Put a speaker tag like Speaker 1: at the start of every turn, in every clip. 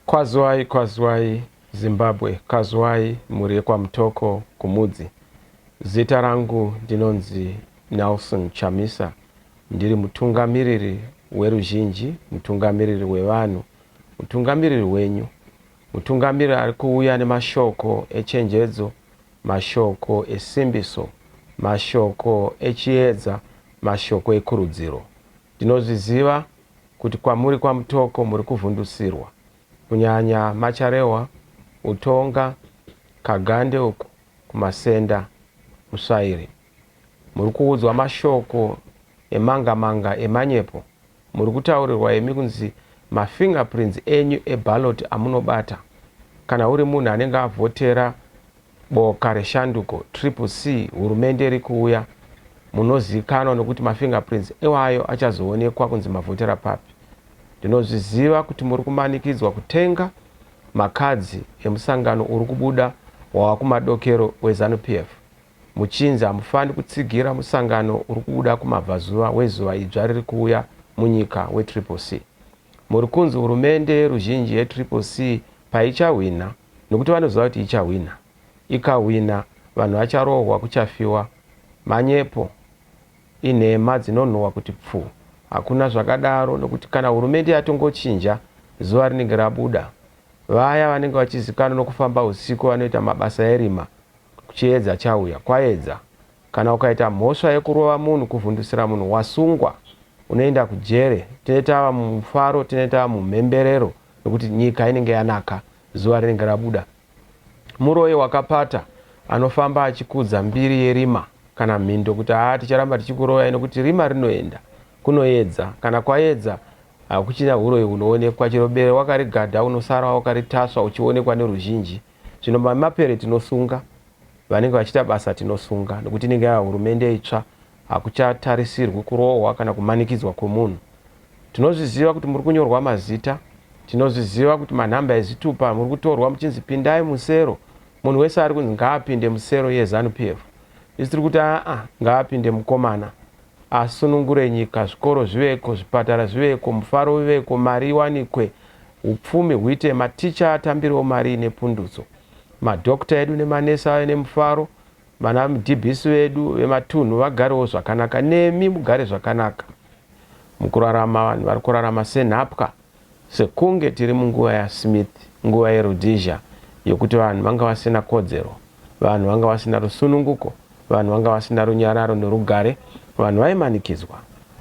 Speaker 1: Kwazwai, kwazwai, Zimbabwe, kwazwai, muri kwa Mutoko, Mudzi. Zita rangu ndinonzi VaChamisa. Ndiri mutungamiriri weruzhinji, mutungamiriri wevanhu, mutungamiriri wenyu, mutungamiriri ari kuuya nemashoko echenjedzo, mashoko esimbiso, mashoko echiedza, mashoko ekurudziro. Ndinozviziva kuti kwamuri kwa Mutoko muri kuvhundusirwa. Kunyanya macharewa, utonga, kagande uku, kumasenda, musvairi. Muri kuudzwa mashoko emanga-manga emanyepo. Muri kutaurirwa emi kunzi mafingerprints enyu eballot amunobata. Kana uri munhu anenge avhotera boka reshanduko, CCC, hurumende iri kuuya, munozikanwa nokuti mafingerprints ewayo achazoonekwa kunzi mavhotera papi. Ndinozviziva kuti muri kumanikidzwa kutenga makadzi emusangano uri kubuda wakumadokero weZANU-PF. Muchinzi hamufani kutsigira musangano uri kubuda kumabvazuva wezuva idzva riri kuuya munyika weCCC. Muri kunzi hurumende ruzhinji yeCCC paichahwina, nokuti vanoziva kuti ichahwina. Ikahwina, vanhu vacharohwa, kuchafiwa, manyepo, inhema dzinonhuhwa kuti pfu. Hakuna zvakadaro, nokuti kana hurumende yatongochinja zuva rinenge rabuda, vaya vanenge vachizikanwa nokufamba usiku vanoita mabasa erima, kuchiedza chauya, kwaedza. Kana ukaita mhosva yekurova munhu, kuvhundusira munhu, wasungwa, unoenda kujere. Tinetava mufaro, tinetava mumhemberero, nokuti nyika inenge yanaka, zuva rinenge rabuda. Muroyi wakapata anofamba achikudza mbiri yerima kana mhindo kuti ticharamba tichikuroya nokuti rima rinoenda kunoedza. Kana kwaedza hakuchina huroyi hunoonekwa, chero bere wakarigadha unosara wakaritasva uchionekwa neruzhinji. Zvino mamapere tinosunga, vanenge vachita basa tinosunga, nokuti inenge yava hurumende itsva, hakuchatarisirwi kurohwa kana kumanikidzwa kwomunhu. Tinozviziva kuti muri kunyorwa mazita, tinozviziva kuti manhamba ezitupa muri kutorwa muchinzi pindai musero. Munhu wese ari kunzi ngaapinde musero yeZANU-PF. Isi tiri kuti ngaapinde mukomana, asunungure nyika, zvikoro zviveko, zvipatara zviveko, mufaro uveko, mari iwanikwe, upfumi huite, maticha atambirewo mari nepundutso, madhokta edu nemanesi ave nemufaro, vana mudhibhisi vedu vematunhu vagarewo zvakanaka, nemi mugare zvakanaka. Mukurarama vanhu vari kurarama senhapwa, sekunge tiri munguva yaSmith, nguva yeRhodesia, yokuti vanhu vanga vasina kodzero, vanhu vanga vasina rusununguko, vanhu vanga vasina runyararo nerugare, vanhu vaimanikidzwa,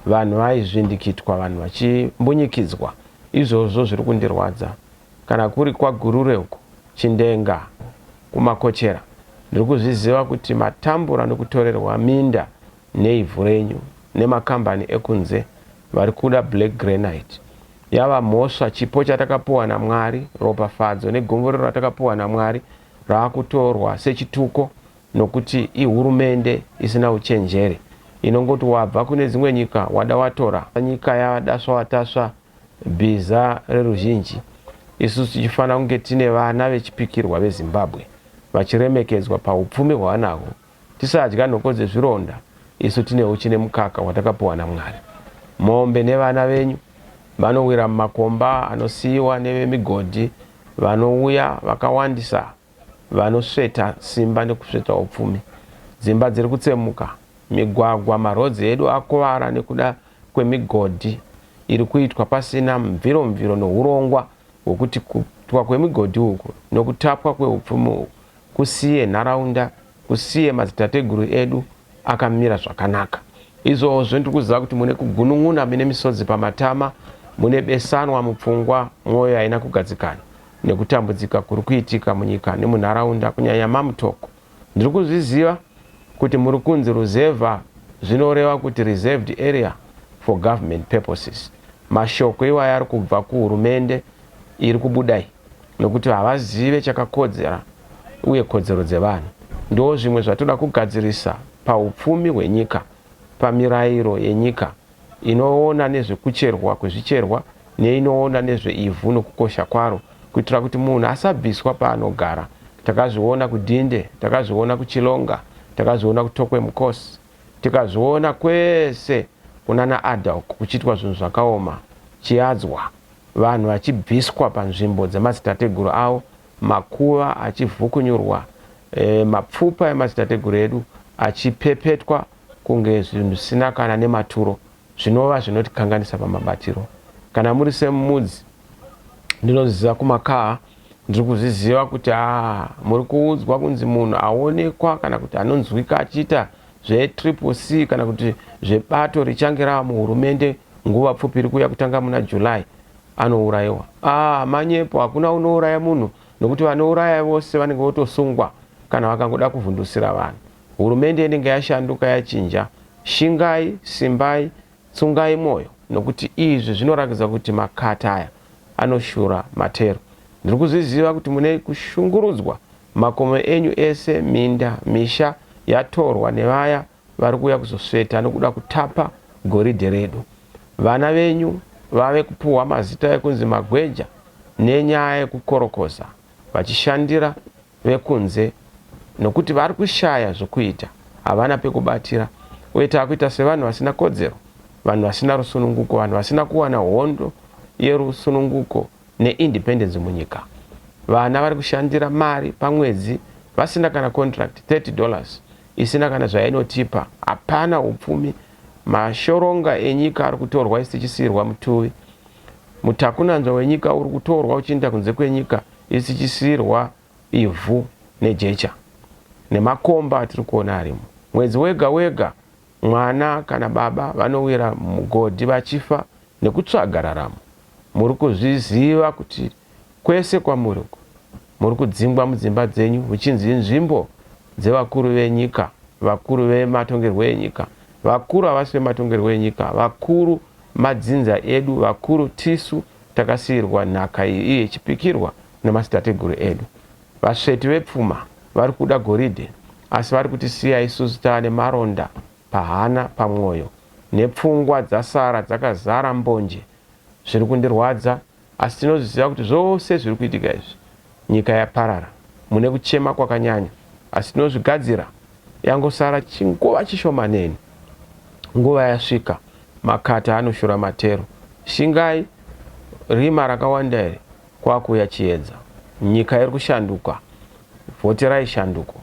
Speaker 1: vanhu vaizvindikitwa, vanhu vachimbunyikidzwa. Izvozvo zviri kundirwadza. Kana kuri kwaGurure uko, Chindenga, kumakochera, ndiri kuzviziva kuti matambura nokutorerwa minda neivhu renyu nemakambani ekunze vari kuda black granite. Yava mhosva, chipo chatakapuwa naMwari, ropafadzo negomborero ratakapuwa naMwari, raakutorwa sechituko nokuti ihurumende isina uchenjeri. Inongoti wabva kune dzimwe nyika wada watora, nyika yadasva watasva bhiza reruzhinji. Isusu tichifanira kunge tine vana vechipikirwa veZimbabwe, vachiremekedzwa paupfumi hwavanahwo. Tisadya nhoko dzezvironda, isu tine uchi nemukaka watakapuwa naMwari. Mombe nevana venyu vanowira mumakomba anosiyiwa nevemigodhi, vanouya vakawandisa, vanosveta simba nekusveta upfumi. Dzimba dziri kutsemuka, migwagwa, marodzi edu akuvara nekuda kwemigodhi iri kuitwa pasina mviro nourongwa hwokuti kutwa kwemigodhi uku nokutapwa kweupfumi uku kusiye nharaunda, kusiye madzitateguru edu akamira zvakanaka. Izvozvo ndiri kuziva kuti mune kugunun'una, mune misodzi pamatama, mune besanwa mupfungwa, mwoyo haina kugadzikana nekutambudzika kuri kuitika munyika nemunharaunda, kunyanya maMutoko. Ndiri kuzviziva kuti muri kunzi ruzevha, zvinoreva kuti reserved area for government purposes. Mashoko iwaya ari kubva kuhurumende iri kubudai, nokuti havazive chakakodzera uye kodzero dzevanhu. Ndo zvimwe zvatoda kugadzirisa paupfumi hwenyika, pamirayiro yenyika inoona nezvekucherwa kwezvicherwa neinoona nezveivhu nokukosha kwaro, kuitira kuti munhu asabviswa paanogara. Takazviona kuDhinde, takazviona kuChilonga, takazviona kuTokwe Mukosi, tikazviona kwese kunana Adha kuchitwa zvinhu zvakaoma, chiadzwa. vanhu vachibviswa panzvimbo dzemadzitateguru avo, makuva achivhukunyurwa, mapfupa emadzitateguru edu achipepetwa kunge zvinhu zvisina kana nematuro, zvinova zvinotikanganisa pamabatiro. Kana muri semudzi, ndinoziva kumakaha, ndiri kuzviziva kuti muri kuudzwa kunzi munhu aonekwa kana kuti anonzwika achiita zve-CCC kana kuti zvebato richange rava muhurumende nguva pfupi iri kuuya kutanga muna July, anourayiwa. Manyepo, hakuna unouraya munhu, nokuti vanouraya vose vanenge votosungwa kana vakangoda kuvhundusira vanhu. Hurumende inenge yashanduka, yachinja. Shingai, simbai, tsungai mwoyo, nokuti izvi zvinorakidza kuti makata aya anoshura matero. Ndiri kuzviziva kuti mune kushungurudzwa, makomo enyu ese, minda, misha yatorwa nevaya vari kuuya kuzosveta nokuda kutapa goridhe redu. Vana venyu vave kupuhwa mazita ekunzi magweja nenyaya yekukorokoza, vachishandira vekunze, nokuti vari kushaya zvokuita, havana pekubatira, uye taakuita sevanhu vasina kodzero, vanhu vasina rusununguko, vanhu vasina kuwana hondo yerusununguko neindependence munyika. Vana vari kushandira mari pamwedzi vasina kana contract, $30 isina kana zvainotipa, hapana upfumi. Mashoronga enyika ari kutorwa isi tichisiyirwa mutuvi. Mutakunanzwa wenyika uri kutorwa uchienda kunze kwenyika isi tichisiyirwa ivhu nejecha nemakomba atiri kuona arimo. Mwedzi wega wega mwana kana baba vanowira mugodhi vachifa nekutsvaga raramo. Muri kuzviziva kuti kwese kwamuri muri kudzingwa mudzimba dzenyu, muchinzi nzvimbo dzevakuru venyika, vakuru vematongerwo enyika, vakuru havasi vematongerwo enyika, vakuru madzinza edu, vakuru tisu takasiyirwa nhaka iyi ichipikirwa nemadzitateguru edu. Vasveti vepfuma vari kuda goridhe, asi vari kutisiya isusu taane maronda pahana, pamwoyo, nepfungwa dzasara dzakazara mbonje. Zviri kundirwadza, asi tinoziva kuti zvose zviri kuitika izvi nyika yaparara, mune kuchema kwakanyanya, asi tinozvigadzira. Yangosara chinguva chishomaneni, nguva yasvika, makata anoshura matero. Shingai, rima rakawanda here kwakuuya chiedza. Nyika iri kushanduka, vhoterai shanduko.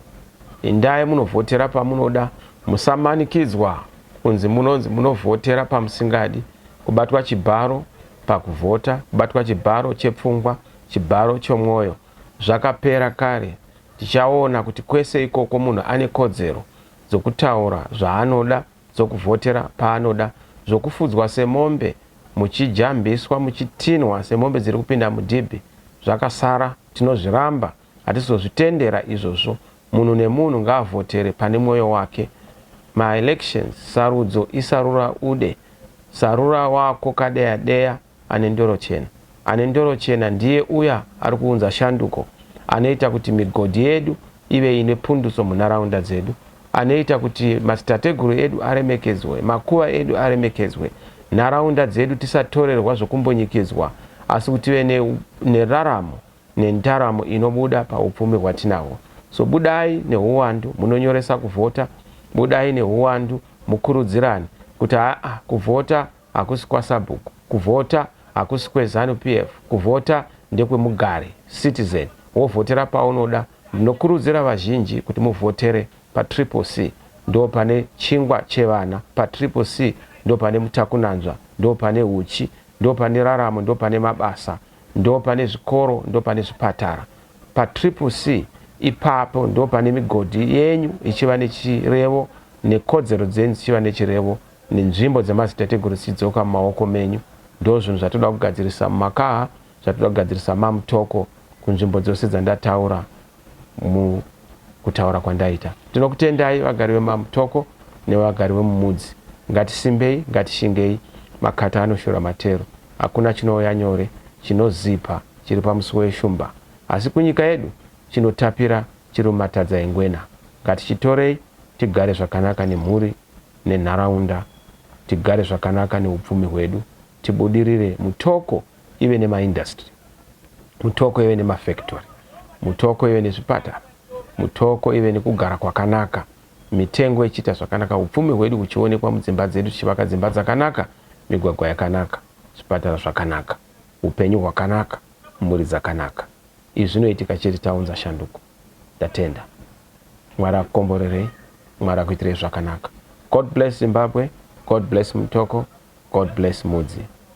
Speaker 1: Endai munovhotera pamunoda, musamanikidzwa kunzi munonzi munovhotera pamusingadi, kubatwa chibharo pakuvhota, kubatwa chibharo chepfungwa, chibharo chomwoyo. Zvakapera kare. Tichaona kuti kwese ikoko munhu ane kodzero dzokutaura zvaanoda, dzokuvhotera paanoda, zvokufudzwa semombe, muchijambiswa, muchitinwa semombe dziri kupinda mudhibhi. Zvakasara, tinozviramba, hatizozvitendera izvozvo. Munhu nemunhu ngaavhotere pane mwoyo wake. Ma-elections, sarudzo isarura ude. Sarura wako kadeya deya ane ndoro chena. Ane ndoro chena ndiye uya ari kuunza shanduko, anoita kuti migodhi yedu ive ine punduso munharaunda dzedu, anoita kuti madzitateguru edu aremekedzwe, makuva edu aremekedzwe, nharaunda dzedu tisatorerwa zvokumbonyikidzwa, asi kuti tive neraramo nendaramo inobuda paupfumi hwatinahwo. So budai neuwandu, munonyoresa kuvhota, budai neuwandu, mukurudzirani kuti kuvhota hakusi kwasabhuku, kuvhota hakusi kweZANU-PF, kuvhota ndekwemugare, citizen, wovhotera paunoda. Ndinokurudzira vazhinji kuti muvhotere pa-CCC, ndo pane chingwa chevana, pa-CCC ndo pane mutakunanzwa, ndo pane uchi, ndo pane raramo, ndo pane mabasa, ndo pane zvikoro, ndo pane zvipatara. Pa-CCC ipapo ndo pane migodhi yenyu ichiva nechirevo, nekodzero dzenyu dzichiva nechirevo, nenzvimbo dzemadzitateguru dzidzoka mumaoko menyu. Ndo zvinhu zvatoda kugadzirisa mumakaha, zvatoda kugadzirisa maMutoko, kunzvimbo dzose dzandataura mukutaura kwandaita. Tinokutendai vagari vemaMutoko nevagari vemumudzi. Ngatisimbei, ngatishingei, makata anoshura matero. Hakuna chinouya nyore, chinozipa, chiri pamusi weshumba. Asi kunyika yedu, chinotapira, chiri mumatadza engwena. Ngatichitorei, tigare zvakanaka nemhuri, nenharaunda, tigare zvakanaka neupfumi hwedu, tibudirire. Mutoko ive nemaindustry, Mutoko ive nemafactory, Mutoko ive nezvipatara, Mutoko ive nekugara kwakanaka, mitengo ichiita zvakanaka, upfumi hwedu huchionekwa mudzimba dzedu, tichivaka dzimba dzakanaka, migwagwa yakanaka, zvipatara zvakanaka. upenyu hwakanaka, mhuri dzakanaka. Izvi zvinoitika chete taunza shanduko. Tatenda. Mwari akukomborerei, Mwari akuitirei zvakanaka. God bless Zimbabwe, God bless Mutoko, God bless Mudzi.